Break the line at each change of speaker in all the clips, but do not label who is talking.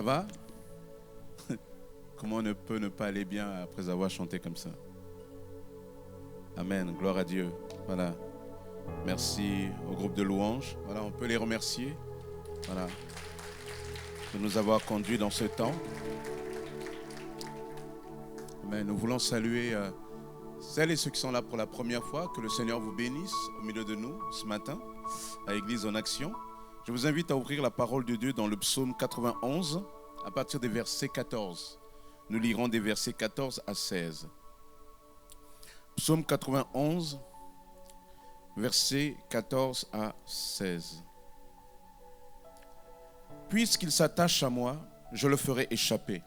va? Comment on ne peut ne pas aller bien après avoir chanté comme ça? Amen, gloire à Dieu. Voilà. Merci au groupe de louanges. Voilà, on peut les remercier. Voilà. De nous avoir conduits dans ce temps. Amen. Nous voulons saluer celles et ceux qui sont là pour la première fois. Que le Seigneur vous bénisse au milieu de nous ce matin à Église en Action. Je vous invite à ouvrir la parole de Dieu dans le psaume 91 à partir des versets 14. Nous lirons des versets 14 à 16. Psaume 91, versets 14 à 16. Puisqu'il s'attache à moi, je le ferai échapper.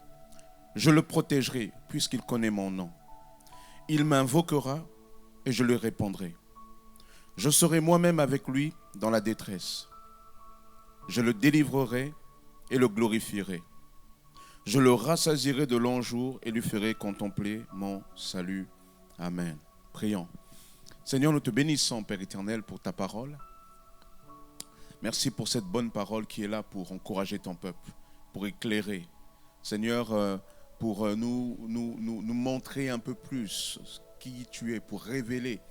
Je le protégerai, puisqu'il connaît mon nom. Il m'invoquera et je lui répondrai. Je serai moi-même avec lui dans la détresse. Je le délivrerai et le glorifierai. Je le rassasierai de longs jours et lui ferai contempler mon salut. Amen. Prions. Seigneur, nous te bénissons, Père éternel, pour ta parole. Merci pour cette bonne parole qui est là pour encourager ton peuple, pour éclairer. Seigneur, pour nous montrer un peu plus qui tu es, pour révéler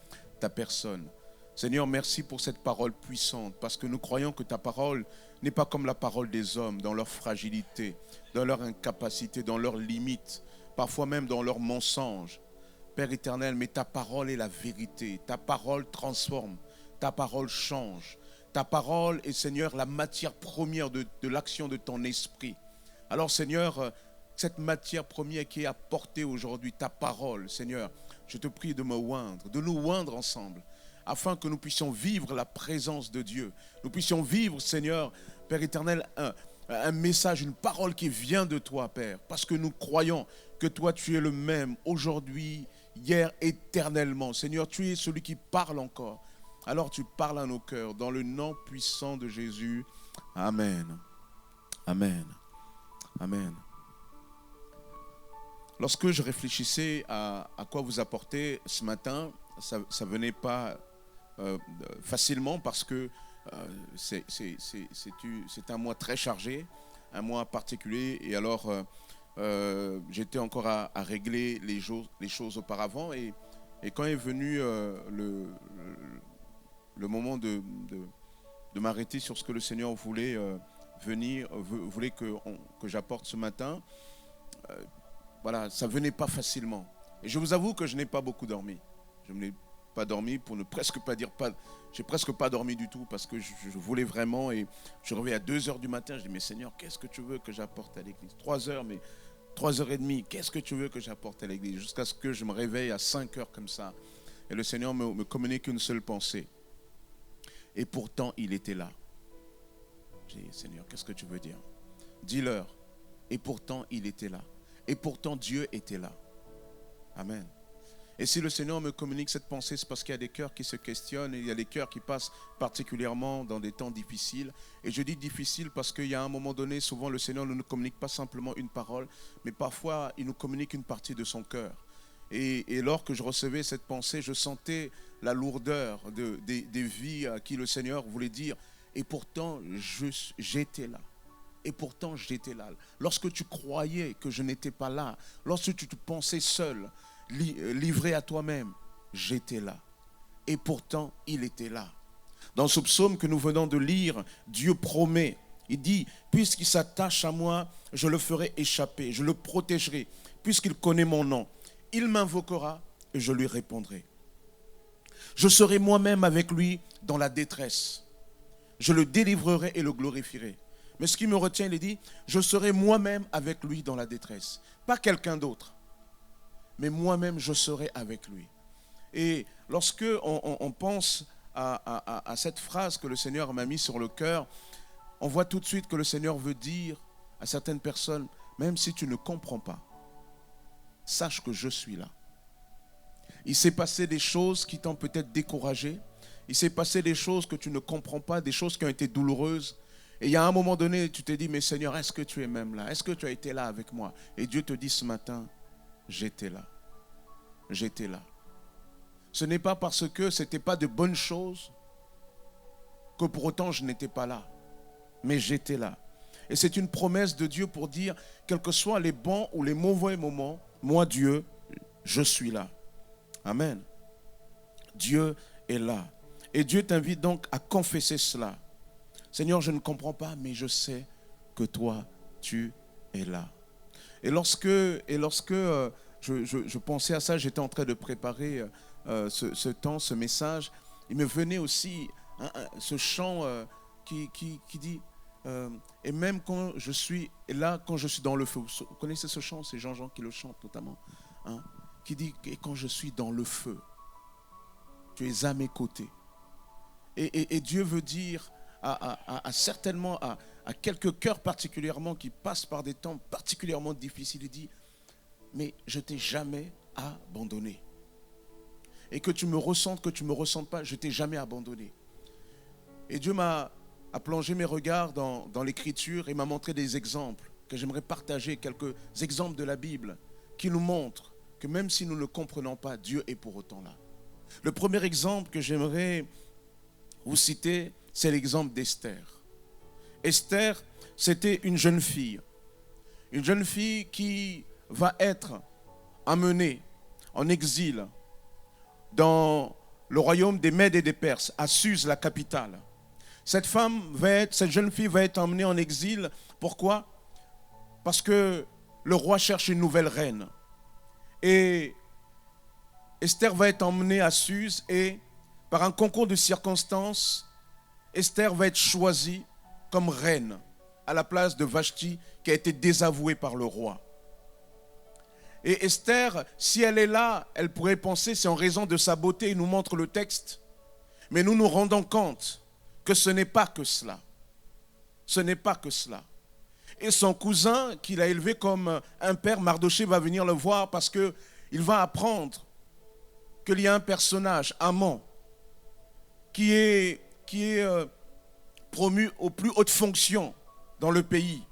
ta personne. Seigneur, merci pour cette parole puissante, parce que nous croyons que ta parole n'est pas comme la parole des hommes, dans leur fragilité, dans leur incapacité, dans leurs limites, parfois même dans leurs mensonges. Père éternel, mais ta parole est la vérité, ta parole transforme, ta parole change. Ta parole est, Seigneur, la matière première de l'action de ton esprit. Alors, Seigneur, cette matière première qui est apportée aujourd'hui, ta parole, Seigneur, je te prie de me oindre, de nous oindre ensemble, afin que nous puissions vivre la présence de Dieu. Nous puissions vivre, Seigneur, Père éternel, un message, une parole qui vient de toi, Père, parce que nous croyons que toi, tu es le même aujourd'hui, hier, éternellement. Seigneur, tu es celui qui parle encore. Alors tu parles à nos cœurs, dans le nom puissant de Jésus. Amen. Amen. Amen. Lorsque je réfléchissais à quoi vous apporter ce matin, ça ne venait pas facilement parce que c'est un mois très chargé, un mois particulier. Et alors, j'étais encore à régler les choses auparavant. Et quand est venu le moment de m'arrêter sur ce que le Seigneur voulait voulait que j'apporte ce matin, voilà, ça ne venait pas facilement. Et je vous avoue que je n'ai pas beaucoup dormi. Je n'ai pas dormi pour ne presque pas dire pas. J'ai presque pas dormi du tout parce que je voulais vraiment. Et je reviens à 2h du matin. Je dis, mais Seigneur, qu'est-ce que tu veux que j'apporte à l'église? 3h, mais 3h30, qu'est-ce que tu veux que j'apporte à l'église? Jusqu'à ce que je me réveille à 5h comme ça. Et le Seigneur me communique une seule pensée. Et pourtant, il était là. J'ai dit, Seigneur, qu'est-ce que tu veux dire? Dis-leur. Et pourtant, il était là. Et pourtant, Dieu était là. Amen. Et si le Seigneur me communique cette pensée, c'est parce qu'il y a des cœurs qui se questionnent et il y a des cœurs qui passent particulièrement dans des temps difficiles. Et je dis difficile parce qu'il y a un moment donné, souvent le Seigneur ne nous communique pas simplement une parole, mais parfois il nous communique une partie de son cœur. Et lors que je recevais cette pensée, je sentais la lourdeur des vies à qui le Seigneur voulait dire. Et pourtant, j'étais là. Et pourtant, j'étais là. Lorsque tu croyais que je n'étais pas là, lorsque tu te pensais seul, livré à toi-même, j'étais là. Et pourtant, il était là. Dans ce psaume que nous venons de lire, Dieu promet. Il dit, puisqu'il s'attache à moi, je le ferai échapper, je le protégerai, puisqu'il connaît mon nom. Il m'invoquera et je lui répondrai. Je serai moi-même avec lui dans la détresse. Je le délivrerai et le glorifierai. Mais ce qui me retient, il dit, je serai moi-même avec lui dans la détresse. Pas quelqu'un d'autre, mais moi-même, je serai avec lui. Et lorsque on pense à cette phrase que le Seigneur m'a mise sur le cœur, on voit tout de suite que le Seigneur veut dire à certaines personnes, même si tu ne comprends pas, sache que je suis là. Il s'est passé des choses qui t'ont peut-être découragé. Il s'est passé des choses que tu ne comprends pas, des choses qui ont été douloureuses. Et il y a un moment donné, tu te dis, mais Seigneur, est-ce que tu es même là? Est-ce que tu as été là avec moi? Et Dieu te dit ce matin, j'étais là. J'étais là. Ce n'est pas parce que ce n'était pas de bonnes choses que pour autant je n'étais pas là. Mais j'étais là. Et c'est une promesse de Dieu pour dire, quels que soient les bons ou les mauvais moments, moi Dieu, je suis là. Amen. Dieu est là. Et Dieu t'invite donc à confesser cela. Seigneur, je ne comprends pas, mais je sais que toi, tu es là. Et lorsque je pensais à ça, j'étais en train de préparer ce temps, ce message, il me venait aussi ce chant qui dit et même quand je suis là, quand je suis dans le feu. Vous connaissez ce chant? C'est Jean-Jean qui le chante notamment. Hein, qui dit et quand je suis dans le feu, tu es à mes côtés. Et Dieu veut dire certainement à quelques cœurs particulièrement qui passent par des temps particulièrement difficiles, il dit, mais je ne t'ai jamais abandonné. Et que tu me ressentes, que tu ne me ressentes pas, je ne t'ai jamais abandonné. Et Dieu a plongé mes regards dans l'écriture et m'a montré des exemples que j'aimerais partager, quelques exemples de la Bible qui nous montrent que même si nous ne comprenons pas, Dieu est pour autant là. Le premier exemple que j'aimerais vous citer, c'est l'exemple d'Esther. Esther, c'était une jeune fille qui va être amenée en exil dans le royaume des Mèdes et des Perses, à Suse, la capitale. Cette jeune fille va être emmenée en exil. Pourquoi? Parce que le roi cherche une nouvelle reine. Et Esther va être emmenée à Suse et par un concours de circonstances, Esther va être choisie comme reine à la place de Vashti qui a été désavouée par le roi. Et Esther, si elle est là, elle pourrait penser c'est en raison de sa beauté, il nous montre le texte. Mais nous nous rendons compte que ce n'est pas que cela. Ce n'est pas que cela. Et son cousin, qu'il a élevé comme un père, Mardoché, va venir le voir parce qu'il va apprendre qu'il y a un personnage, Haman, qui est promu aux plus hautes fonctions dans le pays.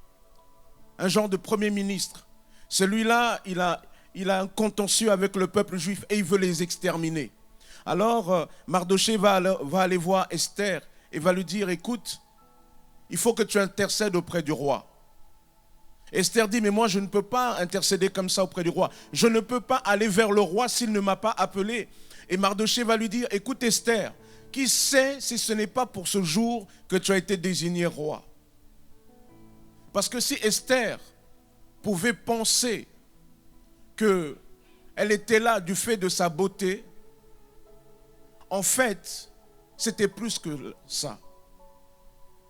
Un genre de premier ministre. Celui-là, il a un contentieux avec le peuple juif et il veut les exterminer. Alors, Mardoché va aller voir Esther et va lui dire, écoute, il faut que tu intercèdes auprès du roi. Esther dit, mais moi je ne peux pas intercéder comme ça auprès du roi. Je ne peux pas aller vers le roi s'il ne m'a pas appelé. Et Mardoché va lui dire, écoute Esther, qui sait si ce n'est pas pour ce jour que tu as été désigné roi? Parce que si Esther pouvait penser qu'elle était là du fait de sa beauté, en fait, c'était plus que ça.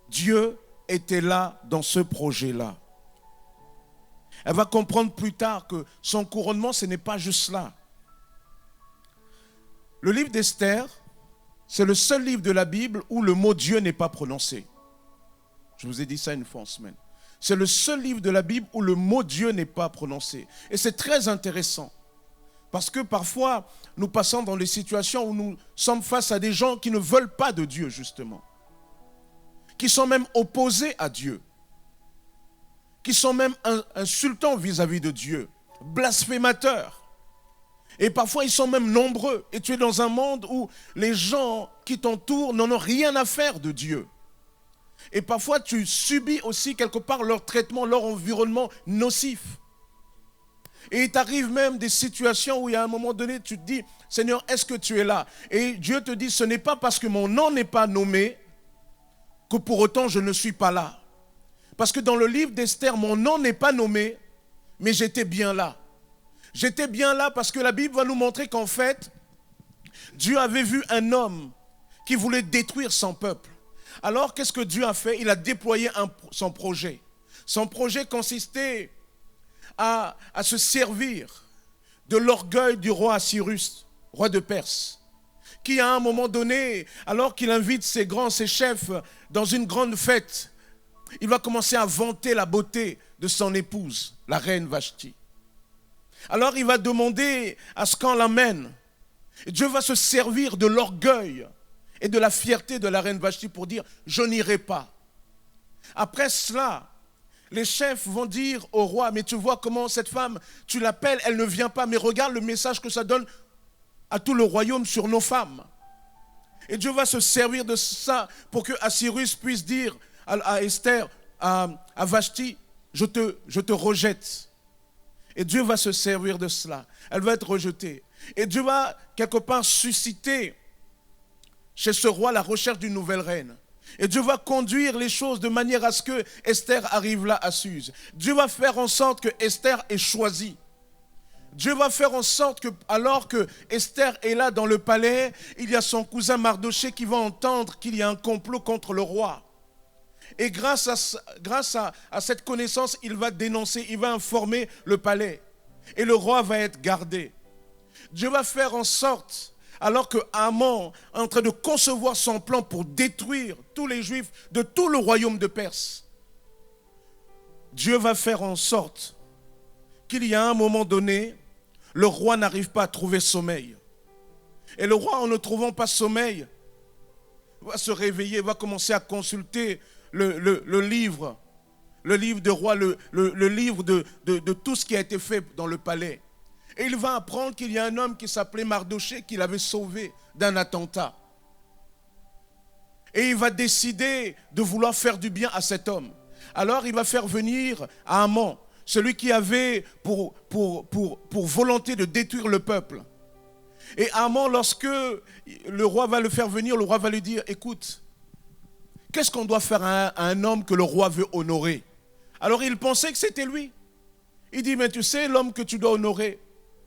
Dieu était là dans ce projet-là. Elle va comprendre plus tard que son couronnement, ce n'est pas juste là. Le livre d'Esther, c'est le seul livre de la Bible où le mot Dieu n'est pas prononcé. Je vous ai dit ça une fois en semaine. C'est le seul livre de la Bible où le mot Dieu n'est pas prononcé. Et c'est très intéressant. Parce que parfois, nous passons dans des situations où nous sommes face à des gens qui ne veulent pas de Dieu, justement. Qui sont même opposés à Dieu. Qui sont même insultants vis-à-vis de Dieu. Blasphémateurs. Et parfois, ils sont même nombreux. Et tu es dans un monde où les gens qui t'entourent n'en ont rien à faire de Dieu. Et parfois, tu subis aussi quelque part leur traitement, leur environnement nocif. Et il t'arrive même des situations où, il y a un moment donné, tu te dis, Seigneur, est-ce que tu es là? Et Dieu te dit, ce n'est pas parce que mon nom n'est pas nommé que pour autant je ne suis pas là. Parce que dans le livre d'Esther, mon nom n'est pas nommé, mais j'étais bien là. J'étais bien là parce que la Bible va nous montrer qu'en fait, Dieu avait vu un homme qui voulait détruire son peuple. Alors, qu'est-ce que Dieu a fait? Il a déployé son projet. Son projet consistait à se servir de l'orgueil du roi Assyrus, roi de Perse, qui à un moment donné, alors qu'il invite ses chefs dans une grande fête, il va commencer à vanter la beauté de son épouse, la reine Vashti. Alors il va demander à ce qu'on l'amène. Et Dieu va se servir de l'orgueil et de la fierté de la reine Vashti pour dire « je n'irai pas ». Après cela, les chefs vont dire au roi « mais tu vois comment cette femme, tu l'appelles, elle ne vient pas, mais regarde le message que ça donne à tout le royaume sur nos femmes ». Et Dieu va se servir de ça pour que Assyrus puisse dire à Esther à Vashti, je te rejette. Et Dieu va se servir de cela. Elle va être rejetée. Et Dieu va quelque part susciter chez ce roi la recherche d'une nouvelle reine. Et Dieu va conduire les choses de manière à ce que Esther arrive là à Suse. Dieu va faire en sorte que Esther est choisie. Dieu va faire en sorte que, alors que Esther est là dans le palais, il y a son cousin Mardochée qui va entendre qu'il y a un complot contre le roi. Et grâce à cette connaissance, il va dénoncer, il va informer le palais. Et le roi va être gardé. Dieu va faire en sorte, alors que Haman est en train de concevoir son plan pour détruire tous les Juifs de tout le royaume de Perse, Dieu va faire en sorte qu'il y a un moment donné, le roi n'arrive pas à trouver sommeil. Et le roi, en ne trouvant pas sommeil, va se réveiller, va commencer à consulter le livre de roi, le livre de tout ce qui a été fait dans le palais. Et il va apprendre qu'il y a un homme qui s'appelait Mardochée, qu'il avait sauvé d'un attentat. Et il va décider de vouloir faire du bien à cet homme. Alors il va faire venir Haman, celui qui avait pour volonté de détruire le peuple. Et Haman, lorsque le roi va le faire venir, le roi va lui dire, écoute, qu'est-ce qu'on doit faire à un homme que le roi veut honorer? Alors il pensait que c'était lui. Il dit, mais tu sais, l'homme que tu dois honorer,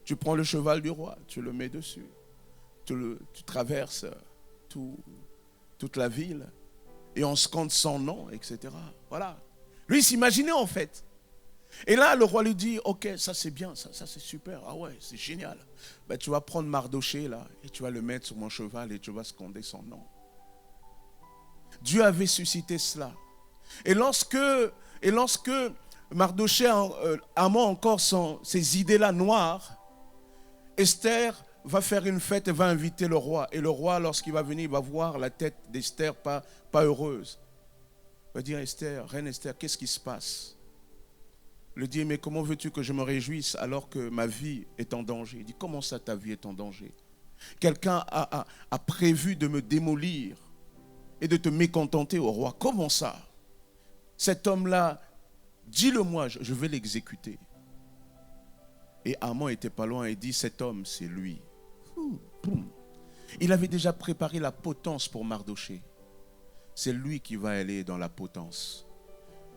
tu prends le cheval du roi, tu le mets dessus, tu traverses toute la ville et on scande son nom, etc. Voilà. Lui, il s'imaginait en fait. Et là, le roi lui dit, ok, ça c'est bien, ça c'est super, ah ouais, c'est génial. Ben, tu vas prendre Mardochée là et tu vas le mettre sur mon cheval et tu vas scander son nom. Dieu avait suscité cela. Et lorsque Mardochée amant encore ces idées-là noires, Esther va faire une fête et va inviter le roi. Et le roi, lorsqu'il va venir, il va voir la tête d'Esther pas heureuse. Il va dire, Esther, reine Esther, qu'est-ce qui se passe? Il lui dit, mais comment veux-tu que je me réjouisse alors que ma vie est en danger? Il dit, comment ça ta vie est en danger? Quelqu'un a prévu de me démolir et de te mécontenter au roi. Comment ça? Cet homme-là, dis-le-moi, je vais l'exécuter. Et Haman était pas loin et dit, cet homme, c'est lui. Il avait déjà préparé la potence pour Mardochée. C'est lui qui va aller dans la potence.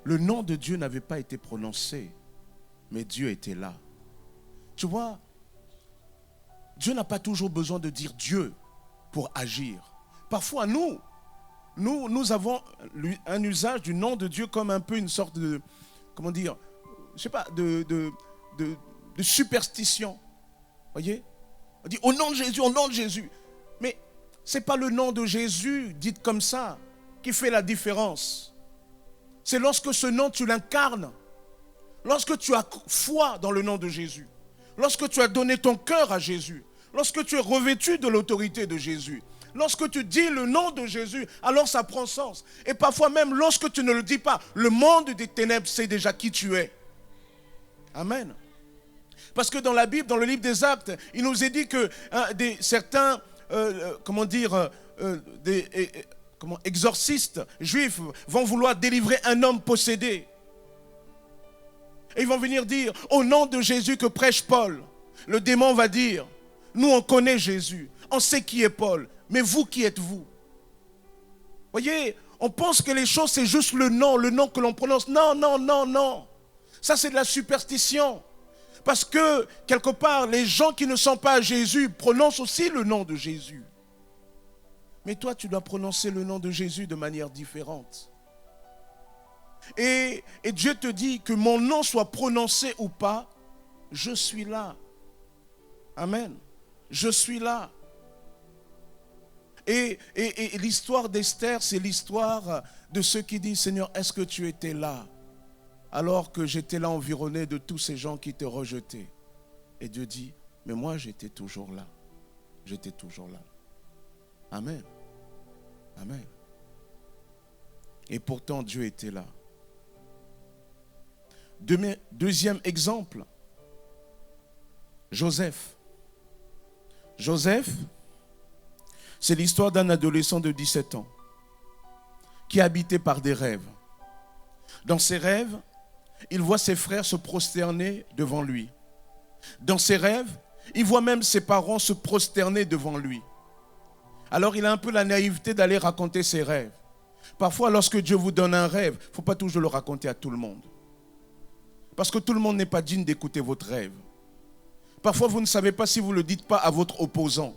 Le nom de Dieu n'avait pas été prononcé, mais Dieu était là. Tu vois, Dieu n'a pas toujours besoin de dire Dieu pour agir. Parfois, nous avons un usage du nom de Dieu comme un peu une sorte de, comment dire, je sais pas, de superstition. Voyez? On dit au nom de Jésus, au nom de Jésus. Mais ce n'est pas le nom de Jésus, dit comme ça, qui fait la différence. C'est lorsque ce nom, tu l'incarnes. Lorsque tu as foi dans le nom de Jésus. Lorsque tu as donné ton cœur à Jésus. Lorsque tu es revêtu de l'autorité de Jésus. Lorsque tu dis le nom de Jésus, alors ça prend sens. Et parfois même lorsque tu ne le dis pas, le monde des ténèbres sait déjà qui tu es. Amen. Parce que dans la Bible, dans le livre des Actes, il nous est dit que certains, exorcistes juifs vont vouloir délivrer un homme possédé. Et ils vont venir dire, au nom de Jésus que prêche Paul, le démon va dire, nous on connaît Jésus, on sait qui est Paul, mais vous qui êtes-vous? Voyez, on pense que les choses c'est juste le nom que l'on prononce. Non, non, non, non. Ça c'est de la superstition. Parce que, quelque part, les gens qui ne sont pas à Jésus prononcent aussi le nom de Jésus. Mais toi, tu dois prononcer le nom de Jésus de manière différente. Et Dieu te dit que mon nom soit prononcé ou pas, je suis là. Amen. Je suis là. Et l'histoire d'Esther, c'est l'histoire de ceux qui disent, Seigneur, est-ce que tu étais là? Alors que j'étais là environné de tous ces gens qui te rejetaient. Et Dieu dit, mais moi j'étais toujours là. J'étais toujours là. Amen. Amen. Et pourtant Dieu était là. Deuxième exemple, Joseph. Joseph, c'est l'histoire d'un adolescent de 17 ans qui est habité par des rêves. Dans ses rêves, il voit ses frères se prosterner devant lui. Dans ses rêves, il voit même ses parents se prosterner devant lui. Alors il a un peu la naïveté d'aller raconter ses rêves. Parfois, lorsque Dieu vous donne un rêve, il ne faut pas toujours le raconter à tout le monde. Parce que tout le monde n'est pas digne d'écouter votre rêve. Parfois, vous ne savez pas si vous ne le dites pas à votre opposant.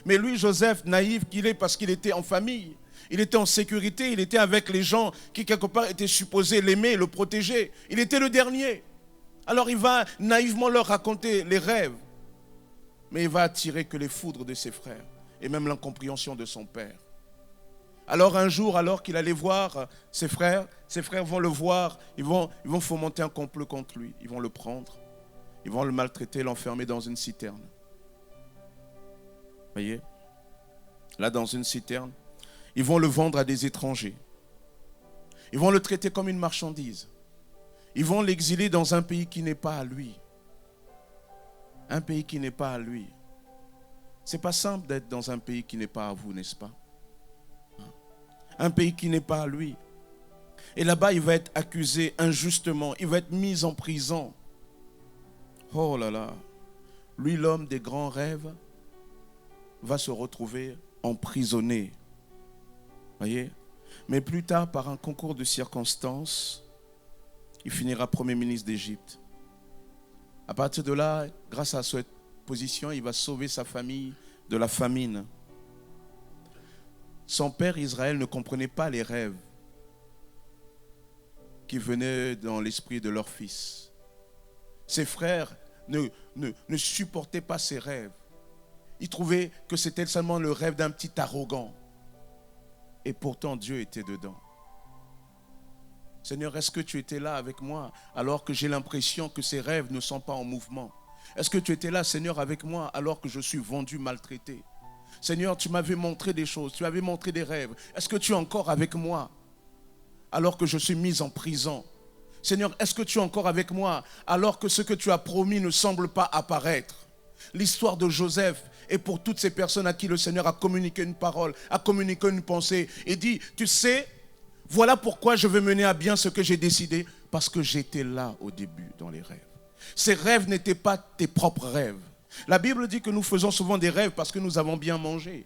Mais lui, Joseph, naïf qu'il est parce qu'il était en famille, il était en sécurité, il était avec les gens qui quelque part étaient supposés l'aimer, le protéger. Il était le dernier. Alors il va naïvement leur raconter les rêves. Mais il va attirer que les foudres de ses frères et même l'incompréhension de son père. Alors un jour, alors qu'il allait voir ses frères vont le voir, ils vont fomenter un complot contre lui. Ils vont le prendre, ils vont le maltraiter, l'enfermer dans une citerne. Voyez, là dans une citerne, ils vont le vendre à des étrangers. Ils vont le traiter comme une marchandise. Ils vont l'exiler dans un pays qui n'est pas à lui. Un pays qui n'est pas à lui. C'est pas simple d'être dans un pays qui n'est pas à vous, n'est-ce pas? Un pays qui n'est pas à lui. Et là-bas, il va être accusé injustement. Il va être mis en prison. Oh là là. Lui, l'homme des grands rêves, va se retrouver emprisonné. Voyez? Mais plus tard, par un concours de circonstances, il finira Premier ministre d'Égypte. À partir de là, grâce à cette position, il va sauver sa famille de la famine. Son père Israël ne comprenait pas les rêves qui venaient dans l'esprit de leur fils. Ses frères ne supportaient pas ses rêves. Ils trouvaient que c'était seulement le rêve d'un petit arrogant. Et pourtant, Dieu était dedans. Seigneur, est-ce que tu étais là avec moi alors que j'ai l'impression que ces rêves ne sont pas en mouvement? Est-ce que tu étais là, Seigneur, avec moi alors que je suis vendu, maltraité? Seigneur, tu m'avais montré des choses, tu m'avais montré des rêves. Est-ce que tu es encore avec moi alors que je suis mis en prison? Seigneur, est-ce que tu es encore avec moi alors que ce que tu as promis ne semble pas apparaître? L'histoire de Joseph est pour toutes ces personnes à qui le Seigneur a communiqué une parole, a communiqué une pensée et dit, tu sais, voilà pourquoi je veux mener à bien ce que j'ai décidé, parce que j'étais là au début dans les rêves. Ces rêves n'étaient pas tes propres rêves. La Bible dit que nous faisons souvent des rêves parce que nous avons bien mangé.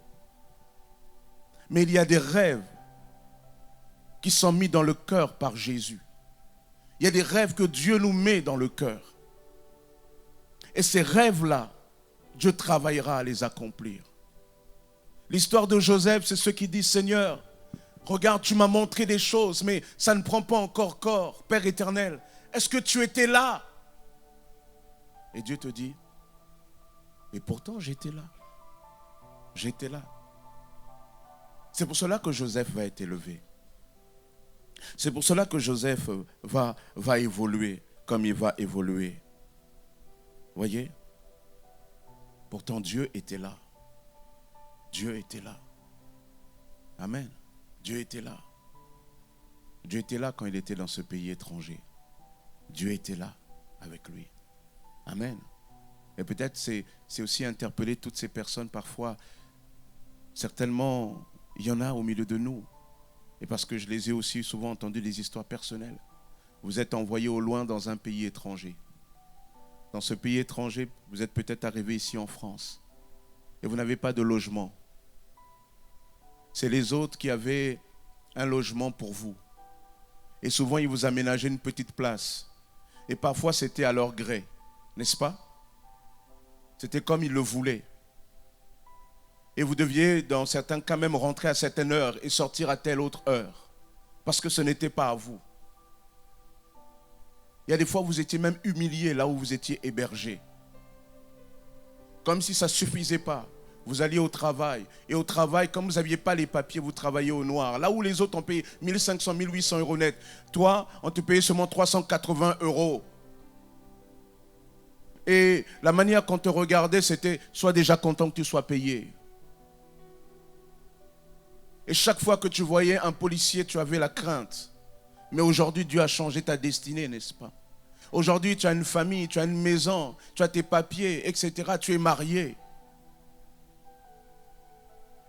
Mais il y a des rêves qui sont mis dans le cœur par Jésus. Il y a des rêves que Dieu nous met dans le cœur. Et ces rêves-là, Dieu travaillera à les accomplir. L'histoire de Joseph, c'est ceux qui disent, Seigneur, regarde, tu m'as montré des choses, mais ça ne prend pas encore corps. Père éternel, est-ce que tu étais là? Et Dieu te dit, et pourtant j'étais là. J'étais là. C'est pour cela que Joseph va être élevé. C'est pour cela que Joseph va évoluer comme il va évoluer. Voyez? Pourtant Dieu était là. Dieu était là. Amen. Dieu était là. Dieu était là quand il était dans ce pays étranger. Dieu était là avec lui. Amen. Et peut-être c'est aussi interpeller toutes ces personnes parfois. Certainement, il y en a au milieu de nous. Et parce que je les ai aussi souvent entendu des histoires personnelles. Vous êtes envoyés au loin dans un pays étranger. Dans ce pays étranger, vous êtes peut-être arrivé ici en France. Et vous n'avez pas de logement. C'est les autres qui avaient un logement pour vous. Et souvent, ils vous aménageaient une petite place. Et parfois, c'était à leur gré. N'est-ce pas? C'était comme ils le voulaient. Et vous deviez, dans certains cas, même rentrer à certaines heures et sortir à telle autre heure. Parce que ce n'était pas à vous. Il y a des fois, vous étiez même humilié là où vous étiez hébergé. Comme si ça ne suffisait pas. Vous alliez au travail. Et au travail, comme vous n'aviez pas les papiers, vous travailliez au noir. Là où les autres ont payé 1500, 1800 euros net. Toi, on te payait seulement 380 euros. Et la manière qu'on te regardait, c'était sois déjà content que tu sois payé. Et chaque fois que tu voyais un policier, tu avais la crainte. Mais aujourd'hui, Dieu a changé ta destinée, n'est-ce pas? Aujourd'hui, tu as une famille, tu as une maison, tu as tes papiers, etc. Tu es marié.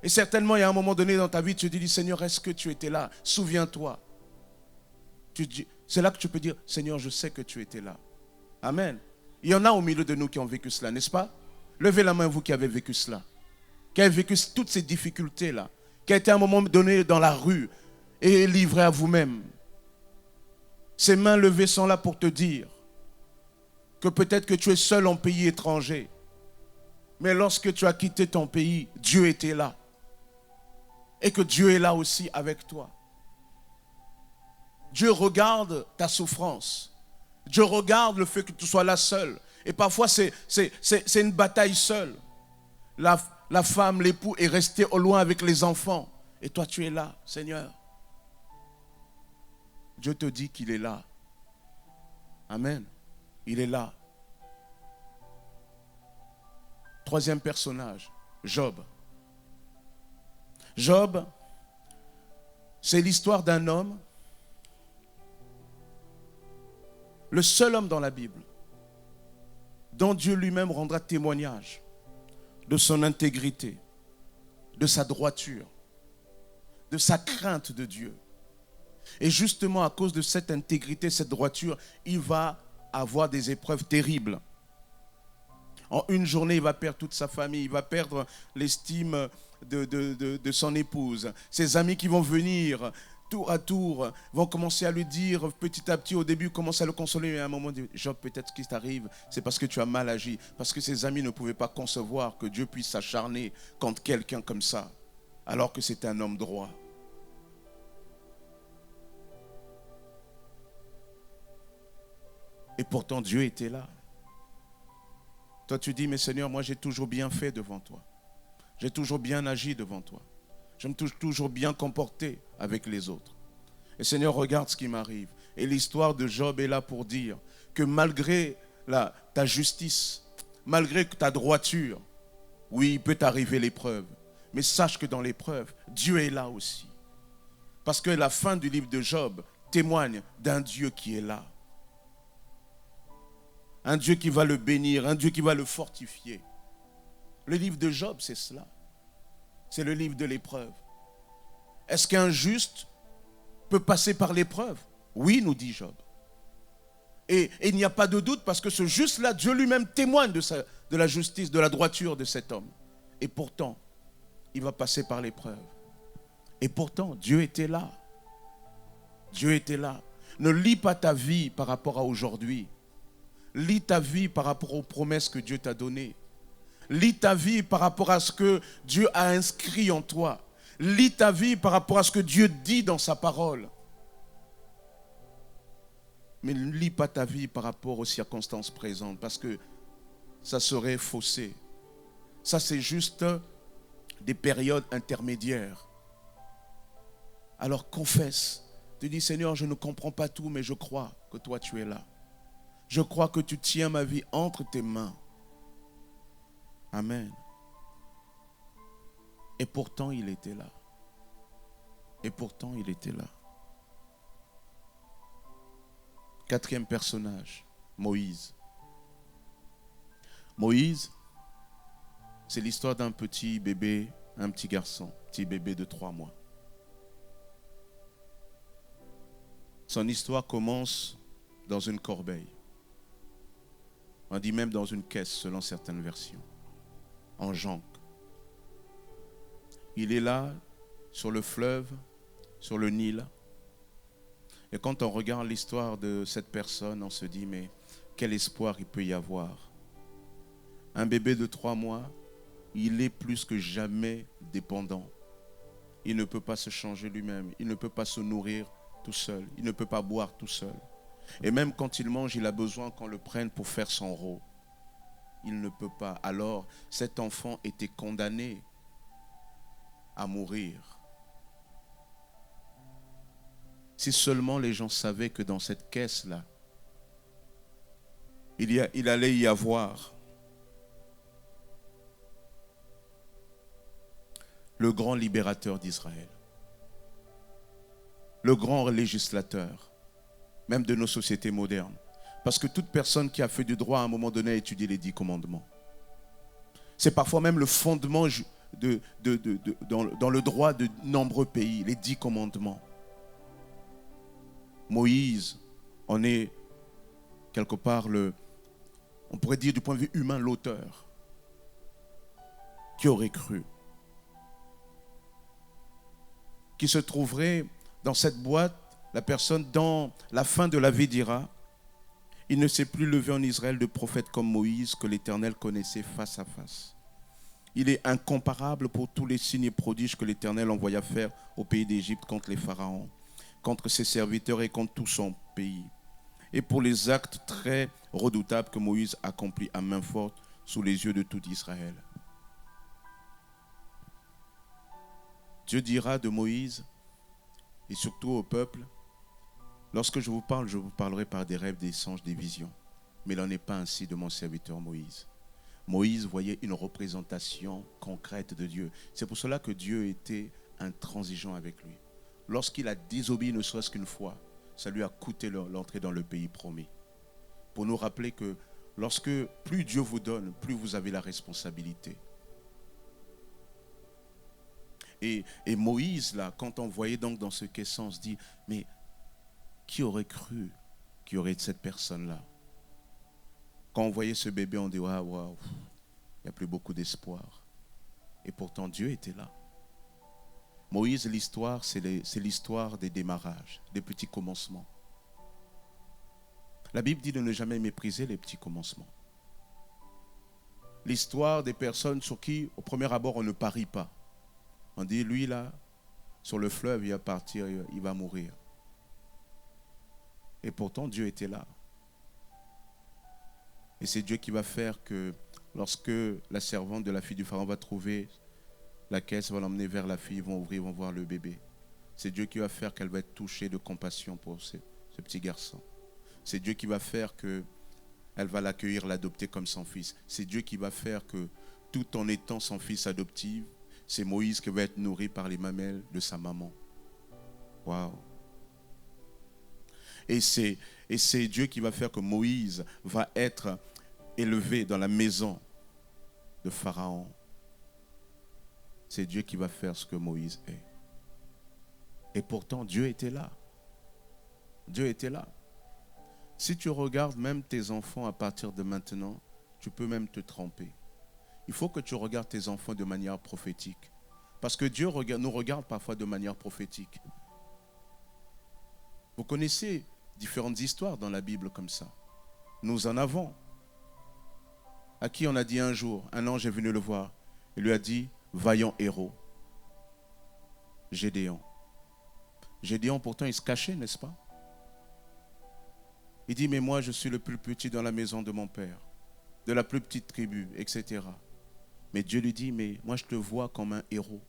Et certainement, il y a un moment donné dans ta vie, tu te dis, Seigneur, est-ce que tu étais là? Souviens-toi. C'est là que tu peux dire, Seigneur, je sais que tu étais là. Amen. Il y en a au milieu de nous qui ont vécu cela, n'est-ce pas? Levez la main, vous qui avez vécu cela. Qui avez vécu toutes ces difficultés-là. Qui a été à un moment donné dans la rue et livré à vous-même. Ces mains levées sont là pour te dire que peut-être que tu es seul en pays étranger. Mais lorsque tu as quitté ton pays, Dieu était là. Et que Dieu est là aussi avec toi. Dieu regarde ta souffrance. Dieu regarde le fait que tu sois là seul. Et parfois, c'est une bataille seule. La femme, l'époux est resté au loin avec les enfants. Et toi, tu es là, Seigneur. Dieu te dit qu'il est là. Amen. Il est là. Troisième personnage, Job. Job, c'est l'histoire d'un homme, le seul homme dans la Bible, dont Dieu lui-même rendra témoignage de son intégrité, de sa droiture, de sa crainte de Dieu. Et justement à cause de cette intégrité, cette droiture, il va avoir des épreuves terribles. En une journée, il va perdre toute sa famille, il va perdre l'estime de son épouse. Ses amis qui vont venir tour à tour vont commencer à lui dire petit à petit, au début, commence à le consoler. Mais à un moment, Job, peut-être ce qui t'arrive, c'est parce que tu as mal agi. Parce que ses amis ne pouvaient pas concevoir que Dieu puisse s'acharner contre quelqu'un comme ça, alors que c'est un homme droit. Et pourtant, Dieu était là. Toi, tu dis, mais Seigneur, moi, j'ai toujours bien fait devant toi. J'ai toujours bien agi devant toi. Je me suis toujours bien comporté avec les autres. Et Seigneur, regarde ce qui m'arrive. Et l'histoire de Job est là pour dire que malgré ta justice, malgré ta droiture, oui, il peut t'arriver l'épreuve. Mais sache que dans l'épreuve, Dieu est là aussi. Parce que la fin du livre de Job témoigne d'un Dieu qui est là. Un Dieu qui va le bénir, un Dieu qui va le fortifier. Le livre de Job, c'est cela. C'est le livre de l'épreuve. Est-ce qu'un juste peut passer par l'épreuve? Oui, nous dit Job. Et il n'y a pas de doute parce que ce juste-là, Dieu lui-même témoigne de la justice, de la droiture de cet homme. Et pourtant, il va passer par l'épreuve. Et pourtant, Dieu était là. Dieu était là. Ne lis pas ta vie par rapport à aujourd'hui. Lis ta vie par rapport aux promesses que Dieu t'a données. Lis ta vie par rapport à ce que Dieu a inscrit en toi. Lis ta vie par rapport à ce que Dieu dit dans sa parole. Mais ne lis pas ta vie par rapport aux circonstances présentes parce que ça serait faussé. Ça, c'est juste des périodes intermédiaires. Alors confesse. Tu dis, Seigneur, je ne comprends pas tout, mais je crois que toi, tu es là. Je crois que tu tiens ma vie entre tes mains. Amen. Et pourtant, il était là. Et pourtant, il était là. Quatrième personnage, Moïse. Moïse, c'est l'histoire d'un petit bébé, un petit garçon, petit bébé de 3 mois. Son histoire commence dans une corbeille. On dit même dans une caisse, selon certaines versions. En jonque. Il est là, sur le fleuve, sur le Nil. Et quand on regarde l'histoire de cette personne, on se dit, mais quel espoir il peut y avoir. Un bébé de 3 mois, il est plus que jamais dépendant. Il ne peut pas se changer lui-même. Il ne peut pas se nourrir tout seul. Il ne peut pas boire tout seul. Et même quand il mange, il a besoin qu'on le prenne pour faire son rôle. Il ne peut pas. Alors, cet enfant était condamné à mourir. Si seulement les gens savaient que dans cette caisse-là, il allait y avoir le grand libérateur d'Israël, le grand législateur, même de nos sociétés modernes. Parce que toute personne qui a fait du droit à un moment donné a étudié les 10 commandements. C'est parfois même le fondement dans le droit de nombreux pays, les 10 commandements. Moïse en est quelque part on pourrait dire du point de vue humain, l'auteur. Qui aurait cru? Qui se trouverait dans cette boîte, la personne dans la fin de la vie dira, il ne s'est plus levé en Israël de prophète comme Moïse que l'Éternel connaissait face à face. Il est incomparable pour tous les signes et prodiges que l'Éternel envoya faire au pays d'Égypte contre les pharaons, contre ses serviteurs et contre tout son pays. Et pour les actes très redoutables que Moïse accomplit à main forte sous les yeux de tout Israël. Dieu dira de Moïse et surtout au peuple, lorsque je vous parlerai par des rêves, des songes, des visions. Mais il n'en est pas ainsi de mon serviteur Moïse. Moïse voyait une représentation concrète de Dieu. C'est pour cela que Dieu était intransigeant avec lui. Lorsqu'il a désobéi ne serait-ce qu'une fois, ça lui a coûté l'entrée dans le pays promis. Pour nous rappeler que lorsque plus Dieu vous donne, plus vous avez la responsabilité. Et Moïse, là, quand on voyait donc dans ce caisson, on se dit, mais qui aurait cru qu'il y aurait cette personne-là? Quand on voyait ce bébé, on dit, waouh, il n'y a plus beaucoup d'espoir. Et pourtant, Dieu était là. Moïse, l'histoire, c'est l'histoire des démarrages, des petits commencements. La Bible dit de ne jamais mépriser les petits commencements. L'histoire des personnes sur qui, au premier abord, on ne parie pas. On dit, lui là, sur le fleuve, il va partir, il va mourir. Et pourtant, Dieu était là. Et c'est Dieu qui va faire que lorsque la servante de la fille du pharaon va trouver la caisse, va l'emmener vers la fille, ils vont ouvrir, ils vont voir le bébé. C'est Dieu qui va faire qu'elle va être touchée de compassion pour ce petit garçon. C'est Dieu qui va faire qu'elle va l'accueillir, l'adopter comme son fils. C'est Dieu qui va faire que, tout en étant son fils adoptif, c'est Moïse qui va être nourri par les mamelles de sa maman. Waouh! Et c'est Dieu qui va faire que Moïse va être élevé dans la maison de Pharaon. C'est Dieu qui va faire ce que Moïse est. Et pourtant, Dieu était là. Dieu était là. Si tu regardes même tes enfants à partir de maintenant, tu peux même te tromper. Il faut que tu regardes tes enfants de manière prophétique. Parce que Dieu nous regarde parfois de manière prophétique. Vous connaissez différentes histoires dans la Bible comme ça. Nous en avons. À qui on a dit un jour, un ange est venu le voir. Il lui a dit, vaillant héros, Gédéon. Gédéon, pourtant, il se cachait, n'est-ce pas? Il dit, mais moi, je suis le plus petit dans la maison de mon père, de la plus petite tribu, etc. Mais Dieu lui dit, mais moi, je te vois comme un héros.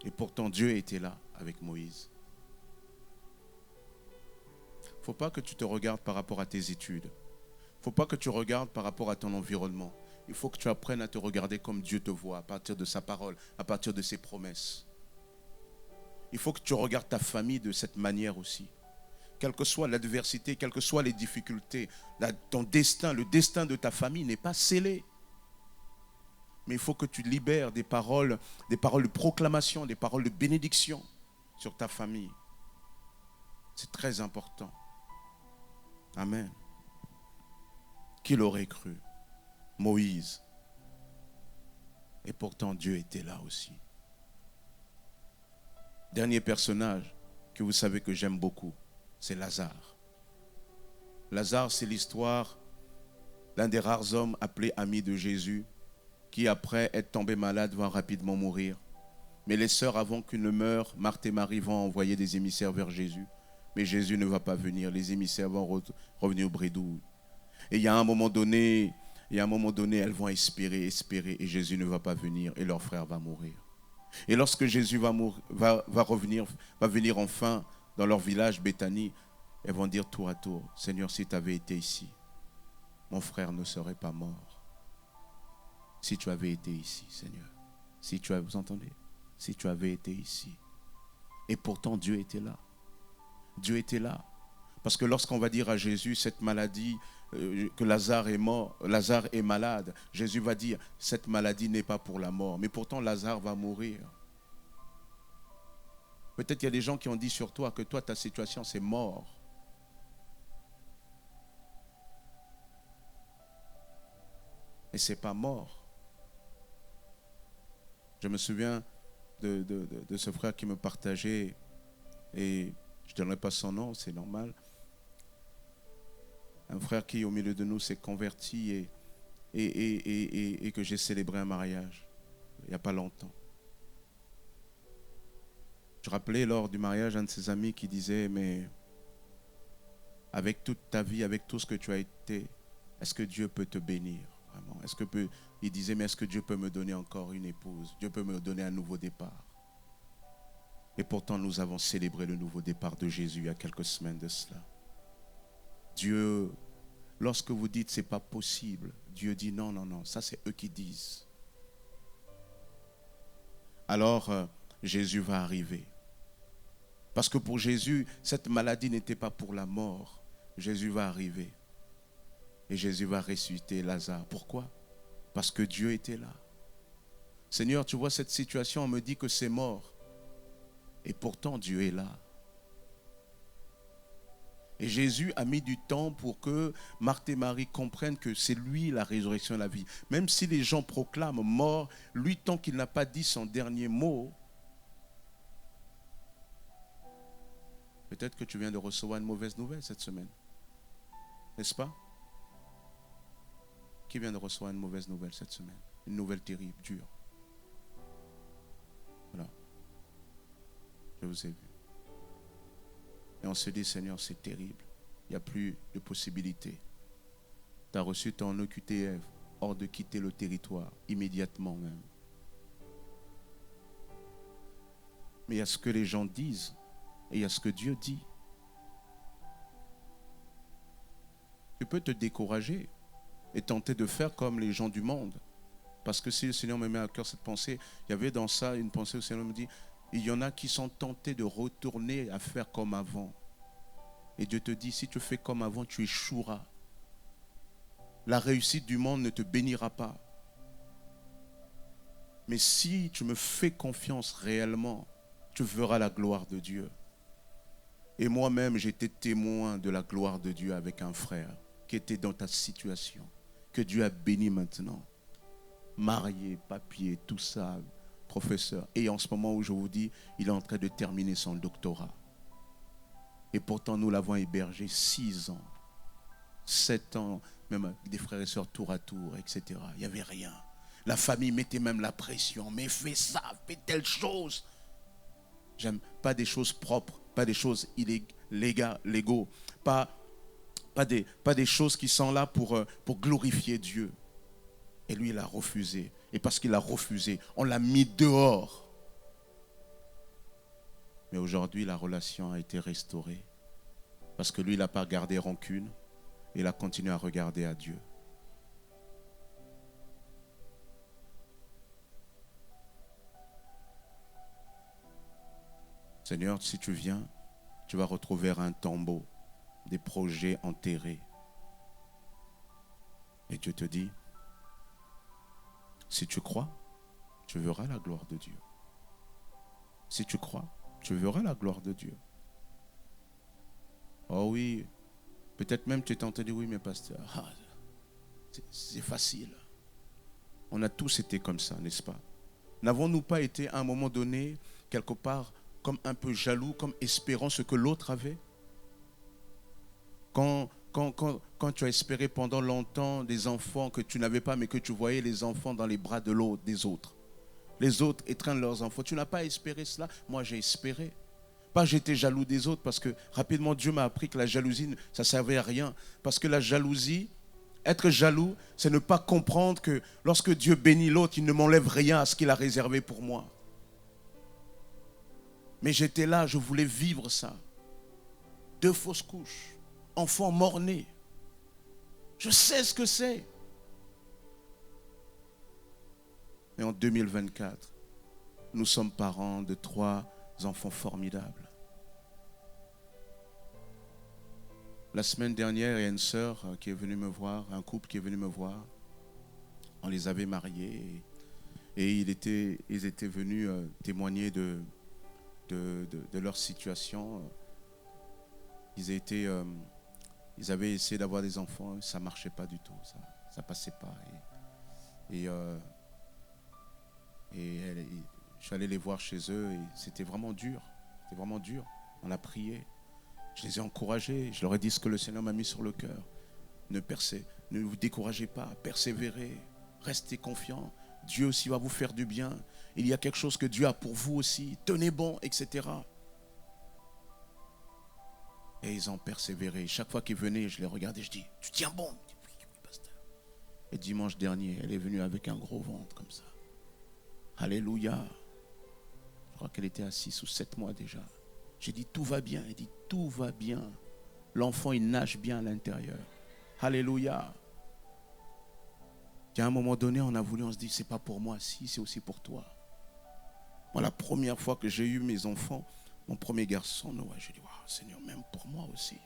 Et pourtant, Dieu était là avec Moïse. Il ne faut pas que tu te regardes par rapport à tes études. Il ne faut pas que tu regardes par rapport à ton environnement. Il faut que tu apprennes à te regarder comme Dieu te voit, à partir de sa parole, à partir de ses promesses. Il faut que tu regardes ta famille de cette manière aussi. Quelle que soit l'adversité, quelles que soient les difficultés, ton destin, le destin de ta famille n'est pas scellé. Mais il faut que tu libères des paroles de proclamation, des paroles de bénédiction sur ta famille. C'est très important. Amen. Qui l'aurait cru? Moïse. Et pourtant, Dieu était là aussi. Dernier personnage que vous savez que j'aime beaucoup, c'est Lazare. Lazare, c'est l'histoire d'un des rares hommes appelés amis de Jésus, qui après être tombé malade va rapidement mourir. Mais les sœurs, avant qu'il ne meure, Marthe et Marie vont envoyer des émissaires vers Jésus. Mais Jésus ne va pas venir. Les émissaires vont revenir au bredouille. Et il y a un moment donné, elles vont espérer, et Jésus ne va pas venir, et leur frère va mourir. Et lorsque Jésus va venir enfin dans leur village, Béthanie, elles vont dire tour à tour, Seigneur, si tu avais été ici, mon frère ne serait pas mort. Si tu avais été ici, Seigneur. Vous entendez? Si tu avais été ici. Et pourtant, Dieu était là. Dieu était là. Parce que lorsqu'on va dire à Jésus, cette maladie, que Lazare est mort, Lazare est malade, Jésus va dire, cette maladie n'est pas pour la mort. Mais pourtant, Lazare va mourir. Peut-être qu'il y a des gens qui ont dit sur toi que toi, ta situation, c'est mort. Et ce n'est pas mort. Je me souviens de ce frère qui me partageait, et je ne donnerai pas son nom, c'est normal. Un frère qui, au milieu de nous, s'est converti et que j'ai célébré un mariage il n'y a pas longtemps. Je rappelais lors du mariage un de ses amis qui disait, mais avec toute ta vie, avec tout ce que tu as été, est-ce que Dieu peut te bénir vraiment? Il disait, mais est-ce que Dieu peut me donner encore une épouse? Dieu peut me donner un nouveau départ. Et pourtant, nous avons célébré le nouveau départ de Jésus il y a quelques semaines de cela. Dieu, lorsque vous dites c'est pas possible, Dieu dit non, non, non, ça c'est eux qui disent. Alors, Jésus va arriver. Parce que pour Jésus, cette maladie n'était pas pour la mort. Jésus va arriver. Et Jésus va ressusciter Lazare. Pourquoi? Parce que Dieu était là. Seigneur, tu vois cette situation, on me dit que c'est mort. Et pourtant, Dieu est là. Et Jésus a mis du temps pour que Marthe et Marie comprennent que c'est lui la résurrection et la vie. Même si les gens proclament mort, lui, tant qu'il n'a pas dit son dernier mot, peut-être que tu viens de recevoir une mauvaise nouvelle cette semaine. N'est-ce pas? Qui vient de recevoir une mauvaise nouvelle cette semaine? Une nouvelle terrible, dure. Voilà. Je vous ai vu. Et on se dit, Seigneur, c'est terrible. Il n'y a plus de possibilité. Tu as reçu ton OQTF, hors de quitter le territoire, immédiatement même. Mais il y a ce que les gens disent et il y a ce que Dieu dit. Tu peux te décourager et tenter de faire comme les gens du monde. Parce que si le Seigneur me met à cœur cette pensée, il y avait dans ça une pensée où le Seigneur me dit, il y en a qui sont tentés de retourner à faire comme avant. Et Dieu te dit, si tu fais comme avant, tu échoueras. La réussite du monde ne te bénira pas. Mais si tu me fais confiance réellement, tu verras la gloire de Dieu. Et moi-même, j'étais témoin de la gloire de Dieu avec un frère qui était dans ta situation, que Dieu a béni maintenant. Marié, papier, tout ça, professeur. Et en ce moment où je vous dis, il est en train de terminer son doctorat. Et pourtant, nous l'avons hébergé 6 ans, 7 ans, même des frères et sœurs tour à tour, etc. Il n'y avait rien. La famille mettait même la pression. Mais fais ça, fais telle chose. J'aime pas des choses propres, pas des choses légaux, pas des choses qui sont là pour glorifier Dieu. Et lui, il a refusé. Et parce qu'il a refusé, on l'a mis dehors. Mais aujourd'hui, la relation a été restaurée. Parce que lui, il n'a pas gardé rancune. Il a continué à regarder à Dieu. Seigneur, si tu viens, tu vas retrouver un tombeau, des projets enterrés. Et Dieu te dit, si tu crois, tu verras la gloire de Dieu. Si tu crois, tu verras la gloire de Dieu. Oh oui, peut-être même tu es tenté de dire, oui, mais pasteur, c'est facile. On a tous été comme ça, n'est-ce pas? N'avons-nous pas été à un moment donné, quelque part, comme un peu jaloux, comme espérant ce que l'autre avait? Quand tu as espéré pendant longtemps des enfants que tu n'avais pas, mais que tu voyais les enfants dans les bras de l'autre, des autres. Les autres étreignent leurs enfants. Tu n'as pas espéré cela? Moi, j'ai espéré. Pas j'étais jaloux des autres, parce que rapidement, Dieu m'a appris que la jalousie, ça ne servait à rien. Parce que la jalousie, être jaloux, c'est ne pas comprendre que lorsque Dieu bénit l'autre, il ne m'enlève rien à ce qu'il a réservé pour moi. Mais j'étais là, je voulais vivre ça. 2 fausses couches, enfants mort-nés. Je sais ce que c'est. Et en 2024, nous sommes parents de 3 enfants formidables. La semaine dernière, il y a une sœur qui est venue me voir, un couple qui est venu me voir. On les avait mariés et ils étaient venus témoigner de de leur situation. Ils avaient essayé d'avoir des enfants, ça ne marchait pas du tout, ça ne passait pas. Et je suis allé les voir chez eux et c'était vraiment dur. On a prié. Je les ai encouragés. Je leur ai dit ce que le Seigneur m'a mis sur le cœur. Ne vous découragez pas, persévérez, restez confiants. Dieu aussi va vous faire du bien. Il y a quelque chose que Dieu a pour vous aussi. Tenez bon, etc. Et ils ont persévéré. Chaque fois qu'ils venaient, je les regardais, je dis, tu tiens bon? Oui, pasteur. Et dimanche dernier, elle est venue avec un gros ventre comme ça. Alléluia. Je crois qu'elle était à 6 ou 7 mois déjà. J'ai dit, tout va bien. Elle dit, tout va bien. L'enfant, il nage bien à l'intérieur. Alléluia. Et à un moment donné, on se dit, c'est pas pour moi, si, c'est aussi pour toi. Moi, la première fois que j'ai eu mes enfants, mon premier garçon, Noah, j'ai dit, waouh, Seigneur, même pour moi aussi.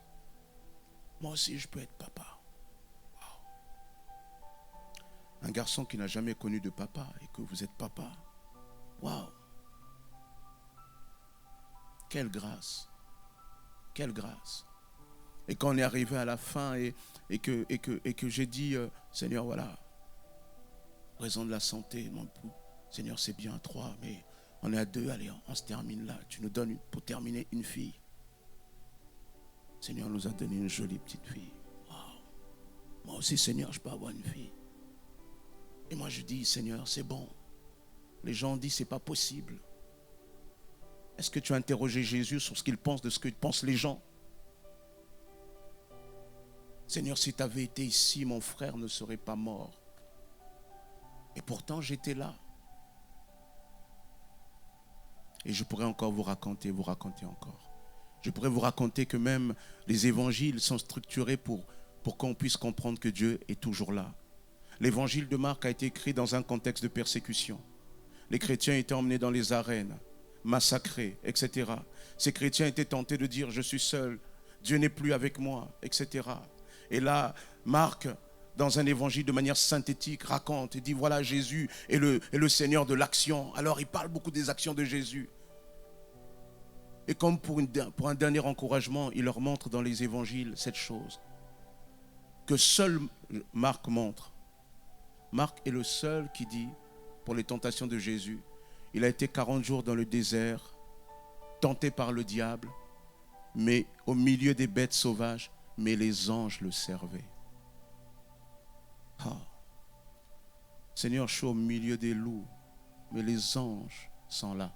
Moi aussi, je peux être papa. Waouh. Un garçon qui n'a jamais connu de papa et que vous êtes papa. Waouh. Quelle grâce. Quelle grâce. Et quand on est arrivé à la fin et que j'ai dit, Seigneur, voilà, raison de la santé, mon époux, Seigneur, c'est bien 3, mais on est à 2, allez, on se termine là. Tu nous donnes pour terminer une fille. Seigneur nous a donné une jolie petite fille. Wow. Moi aussi, Seigneur, je peux avoir une fille. Et moi, je dis, Seigneur, c'est bon. Les gens disent, c'est pas possible. Est-ce que tu as interrogé Jésus sur ce qu'il pense de ce que pensent les gens? Seigneur, si tu avais été ici, mon frère ne serait pas mort. Et pourtant, j'étais là. Et je pourrais encore vous raconter encore. Je pourrais vous raconter que même les évangiles sont structurés pour qu'on puisse comprendre que Dieu est toujours là. L'évangile de Marc a été écrit dans un contexte de persécution. Les chrétiens étaient emmenés dans les arènes, massacrés, etc. Ces chrétiens étaient tentés de dire, je suis seul, Dieu n'est plus avec moi, etc. Et là, Marc, dans un évangile de manière synthétique, raconte et dit, voilà, Jésus est le Seigneur de l'action. Alors, il parle beaucoup des actions de Jésus. Et comme pour un dernier encouragement, il leur montre dans les évangiles cette chose que seul Marc montre. Marc est le seul qui dit, pour les tentations de Jésus, il a été 40 jours dans le désert, tenté par le diable, mais au milieu des bêtes sauvages, mais les anges le servaient. Ah. Seigneur, je suis au milieu des loups, mais les anges sont là.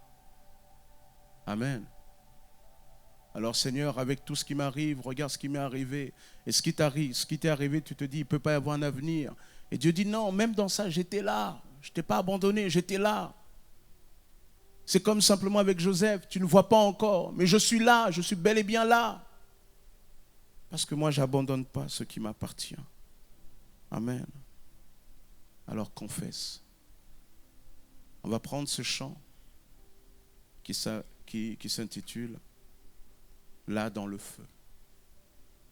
Amen. Alors Seigneur, avec tout ce qui m'arrive, regarde ce qui m'est arrivé. Et ce qui t'est arrivé, tu te dis, il ne peut pas y avoir un avenir. Et Dieu dit, non, même dans ça, j'étais là. Je ne t'ai pas abandonné, j'étais là. C'est comme simplement avec Joseph, tu ne vois pas encore, mais je suis là, je suis bel et bien là. Parce que moi, je n'abandonne pas ce qui m'appartient. Amen. Alors confesse. On va prendre ce chant qui s'intitule « Là dans le feu ».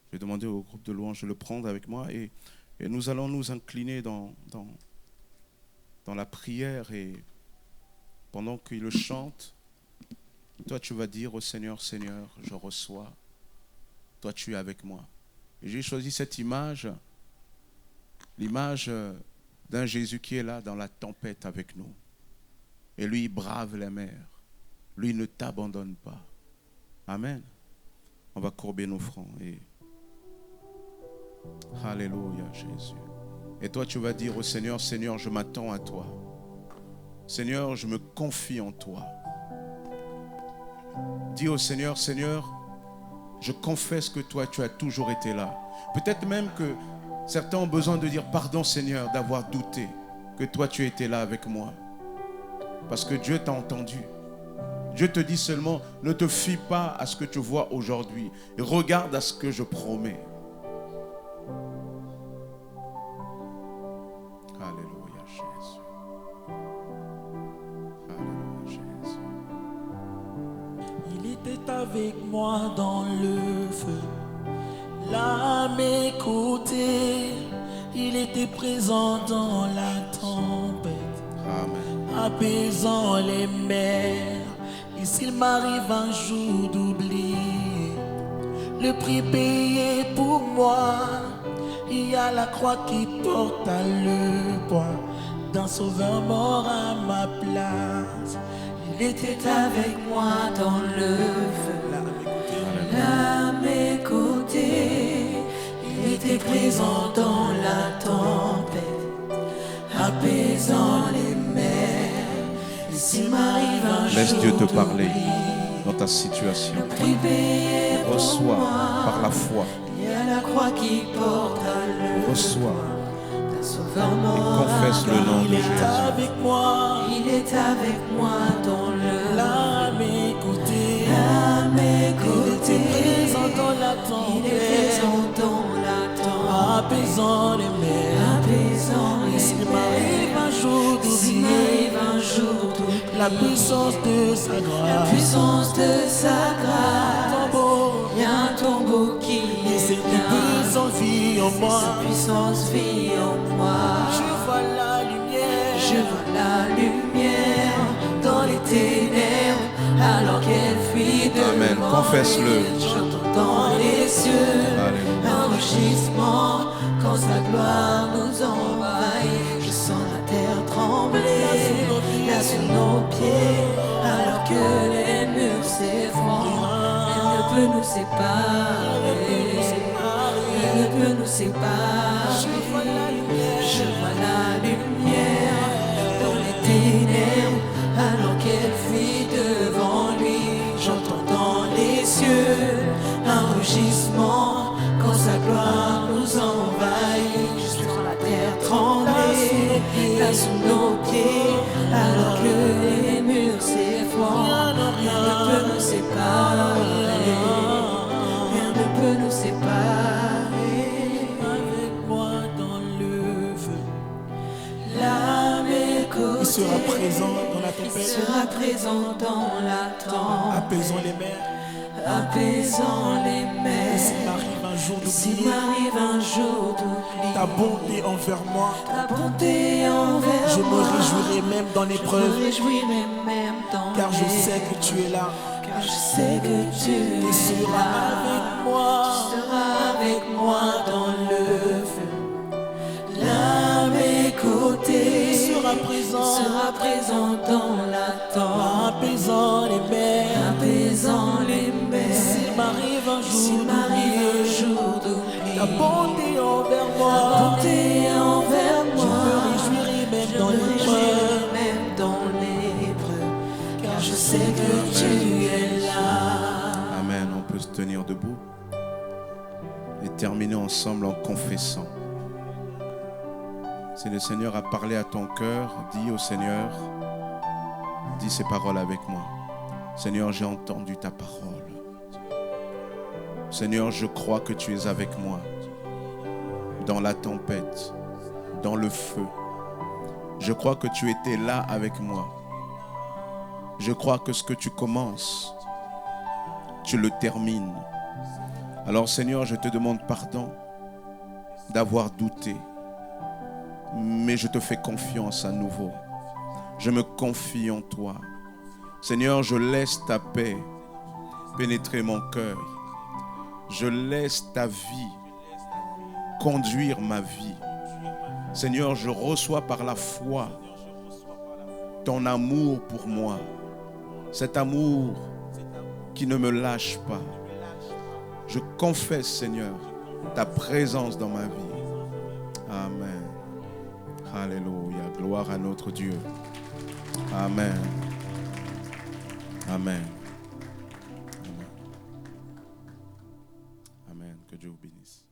Je vais demander au groupe de louanges de le prendre avec moi et nous allons nous incliner dans la prière et pendant qu'il le chante, toi tu vas dire au Seigneur, Seigneur, je reçois, toi tu es avec moi. Et j'ai choisi cette image, l'image d'un Jésus qui est là dans la tempête avec nous. Et lui, il brave la mer. Lui, il ne t'abandonne pas. Amen. On va courber nos fronts. Et... Alléluia, Jésus. Et toi, tu vas dire au Seigneur, Seigneur, je m'attends à toi. Seigneur, je me confie en toi. Dis au Seigneur, Seigneur, je confesse que toi, tu as toujours été là. Peut-être même que certains ont besoin de dire pardon, Seigneur, d'avoir douté que toi, tu étais là avec moi. Parce que Dieu t'a entendu. Dieu te dit seulement, ne te fie pas à ce que tu vois aujourd'hui. Regarde à ce que je promets. Alléluia, Jésus. Alléluia, Jésus.
Il était avec moi dans le feu, là à mes côtés. Il était présent dans la tempête,
Amen.
apaisant les mers. Et s'il m'arrive un jour d'oublier le prix payé pour moi, il y a la croix qui porte à le poids d'un sauveur mort à ma place.
Il était avec moi dans le feu, à mes côtés. Il était présent dans la tempête, apaisant les mers. Et s'il m'arrive un jour
Laisse Dieu te parler dans ta situation. Reçois par la foi.
Il y a la croix qui porte à le
Reçois.
Sauveur
Et
mort
confesse le nom de
Il est
Jésus.
avec moi,
il est avec moi dans le
là à mes côtés.
à mes
Il était
côtés.
présent dans la
Il est
tempête,
présent dans la tempête,
apaisant les mers.
apaisant
Et
les
s'il
mers.
m'arrive un jour
S'il
d'oublier
m'arrive un jour d'oublier
la puissance de sa
la
grâce,
puissance de sa grâce,
tombeau,
il y a un tombeau qui
et cette
éteint.
puissance vit en moi.
Sa puissance vit en moi.
Je vois la lumière,
Je vois la lumière dans les ténèbres alors qu'elle fuit de
Amen. Confesse-le.
J'entends dans les cieux
Alléluia.
un rugissement quand sa gloire nous envahit. Je sens la terre trembler là sous nos pieds alors que les murs s'effondrent. Elle ne peut nous séparer. Elle ne peut nous séparer. Je vois la lumière dans les ténèbres alors qu'elle fuit devant lui. J'entends dans les cieux un rugissement quand sa gloire nous envahit. Je sens la terre trembler là sous nos pieds alors que les murs s'effondrent. Rien ne peut nous séparer. Rien ne peut nous séparer.
avec moi dans le feu.
Là, mes côtés,
Il sera présent dans la
il
tempête,
sera présent dans la tempête,
apaisant les mers.
apaisant les
Et
mers.
s'il m'arrive un jour
S'il
d'oublier
m'arrive un jour d'oublier
ta bonté envers moi,
ta bonté envers
je me
moi,
réjouirai même dans
je me
l'épreuve,
réjouirai même dans
car je
les-
sais que tu es là.
car je sais que tu
Tu
es
seras
là.
avec moi.
Tu seras avec moi dans le feu. Là, à mes côtés,
Il sera
il
présent,
sera présent dans la tempête,
apaisant les mers.
apaisant les mers.
S'il m'arrive un
S'il
jour
m'arrive un
d'oublier
jour d'oublier
ta bonté envers moi,
bonté envers
je
moi,
me réjouirai même
je
dans
me réjouirai
l'épreuve,
même dans l'épreuve, car je sais que tu es là.
Amen. On peut se tenir debout et terminer ensemble en confessant. Si le Seigneur a parlé à ton cœur, dis au Seigneur, dis ces paroles avec moi. Seigneur, j'ai entendu ta parole. Seigneur, je crois que tu es avec moi dans la tempête, dans le feu. Je crois que tu étais là avec moi. Je crois que ce que tu commences, tu le termines. Alors Seigneur, je te demande pardon d'avoir douté. Mais je te fais confiance à nouveau. Je me confie en toi. Seigneur, je laisse ta paix pénétrer mon cœur. Je laisse ta vie conduire ma vie. Seigneur, je reçois par la foi ton amour pour moi. Cet amour qui ne me lâche pas. Je confesse, Seigneur, ta présence dans ma vie. Amen. Alléluia. Gloire à notre Dieu. Amen. Amen. Amen. Amen. Que Dieu vous bénisse.